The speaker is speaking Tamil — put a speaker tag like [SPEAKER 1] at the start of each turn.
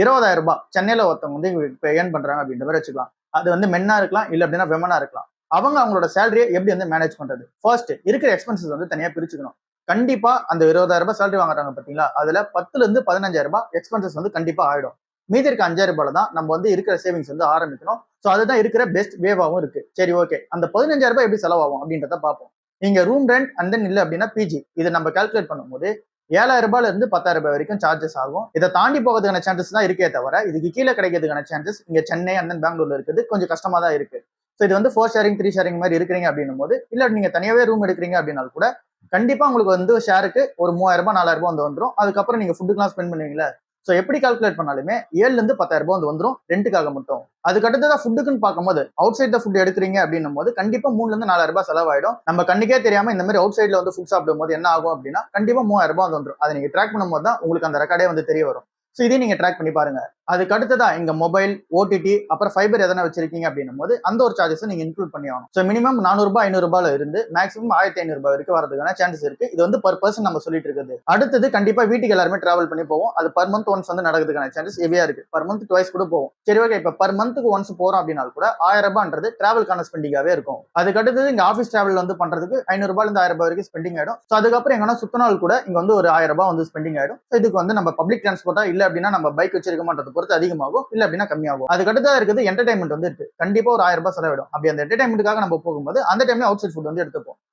[SPEAKER 1] 20,000 சென்னையில ஒருத்தவங்க வந்து இப்போ ஏர்ன் பண்றாங்க அப்படின்ற மாதிரி வச்சுக்கலாம். அது வந்து மென்னா இருக்கலாம், இல்ல அப்படின்னா விமனா இருக்கலாம். அவங்க அவங்களோட சேலரியை எப்படி வந்து மேனேஜ் பண்றது? ஃபர்ஸ்ட் இருக்கிற எக்ஸ்பென்சஸ் வந்து தனியா பிரிச்சுக்கணும். கண்டிப்பா அந்த 20,000 சேலரி வாங்குறாங்க பாத்தீங்களா, அதுல 10ல இருந்து 15,000 எக்ஸ்பென்சஸ் வந்து கண்டிப்பா ஆயிடும். மீதி இருக்க 5,000 தான் நம்ம வந்து இருக்கிற சேவிங்ஸ் வந்து ஆரம்பிக்கணும். ஸோ அதுதான் இருக்கிற பெஸ்ட் வேவாவும் இருக்கு. சரி, ஓகே, அந்த 15,000 எப்படி செலவாகும் அப்படின்றத பார்ப்போம். நீங்க ரூம் ரெண்ட் அண்ட் தென் இல்ல அப்படின்னா பிஜி இதை நம்ம கால்குலேட் பண்ணும்போது 7,000 இருந்து 10,000 வரைக்கும் சார்ஜஸ் ஆகும். இதை தாண்டி போகிறதுக்கான சான்சஸ் தான் இருக்கே தவிர இதுக்கு கீழே கிடைக்கிறதுக்கான சான்சஸ் இங்க சென்னை அண்ட் தென் பெங்களூர்ல இருக்குது கொஞ்சம் கஷ்டமா தான் இருக்கு. ஸோ இது வந்து 4 ஷேரிங் 3 ஷேரிங் மாதிரி இருக்கிறீங்க அப்படின்னும் போது, இல்ல நீங்க தனியாவே ரூம் எடுக்கிறீங்க அப்படின்னாலும் கூட கண்டிப்பா உங்களுக்கு வந்து ஷேருக்கு ஒரு 3,000 4,000 வந்து வந்துடும். அதுக்கப்புறம் நீங்க ஃபுட்டுக்கெல்லாம் ஸ்பெண்ட் பண்ணுவீங்களா. ஸோ எப்படி கால்குலேட் பண்ணாலுமே 7ல இருந்து 10,000 வந்து வந்துடும் ரெண்டுக்காக மட்டும். அதுக்கு அடுத்ததான் ஃபுட்டுக்குன்னு பார்க்கும்போது அவுட் சைட் ஃபுட் எடுக்கிறீங்க அப்படின்னும் போது கண்டிப்பா 3ல இருந்து 4,000 செலவாயிடும். நம்ம கண்ணுக்கே தெரியாம இந்த மாதிரி அவுட் சைட்ல வந்து ஃபுட் சாப்பிடும் போது என்ன ஆகும் அப்படின்னா கண்டிப்பா 3,000 வந்து வந்துடும். அதை நீங்க ட்ராக் பண்ணும்போது தான் உங்களுக்கு அந்த ரெக்கார்டே வந்து தெரிய வரும். ஸோ இதையும் நீங்க ட்ராக் பண்ணி பாருங்க. அதுக்கு அடுத்ததான் இங்க மொபைல், ஓடிடி, அப்புறம் ஃபைபர் எதனா வச்சிருக்கீங்க அப்படின்னும் போது அந்த ஒரு சார்ஜஸ் நீங்க இன்க்ளூட் பண்ணி ஆகணும். ஸோ மினிமம் 400 500 இருந்து மேக்ஸிமம் 1,500 வரைக்கும் வரதுக்கான சான்சஸ் இருக்கு. இது வந்து பர் பர்சன் நம்ம சொல்லிட்டு இருக்குது. அடுத்தது கண்டிப்பா வீட்டுக்கு எல்லாருமே டிராவல் பண்ணி போவோம். அது பர் மந்த் ஒன்ஸ் வந்து நடக்கிறதுக்கான சான்சஸ் ஹெவியா இருக்கு. பர் மந்த் ட்வைஸ் கூட போவோம். சரி, ஓகே, இப்ப பர் மந்த்துக்கு ஒன்ஸ் போறோம் அப்படின்னாலும் கூட 1,000 டிராவல்கான ஸ்பெண்டிங்காவே இருக்கும். அதுக்கு அடுத்தது இங்க ஆஃபீஸ் டிராவல் வந்து பண்றதுக்கு 500 இருந்து 1,000 வரைக்கும் ஸ்பெண்டிங் ஆயிடும். ஸோ அதுக்கப்புறம் எங்கன்னா சுத்தினால் கூட இங்க வந்து ஒரு 1,000 வந்து ஸ்பெண்டிங் ஆயிடும். இதுக்கு வந்து நம்ம பப்ளிக் டிரான்ஸ்போர்ட்டா இல்ல அப்படின்னா நம்ம பைக் வச்சிருக்க மாட்டதை பொறுத்து அதிகமாகும், இல்ல அப்படின்னா கம்மியாகும். அதுக்கு அடுத்தா இருக்குது என்டர்டைன்மெண்ட் வந்து இருக்கு. கண்டிப்பா ஒரு 1,000 செலவிடும். அப்படி அந்த என்டர்டைன்மெண்ட்டுக்காக நம்ம போகும்போது அந்த டைம்ல அவுட் சைட் ஃபுட் வந்து எடுத்துப்போம்.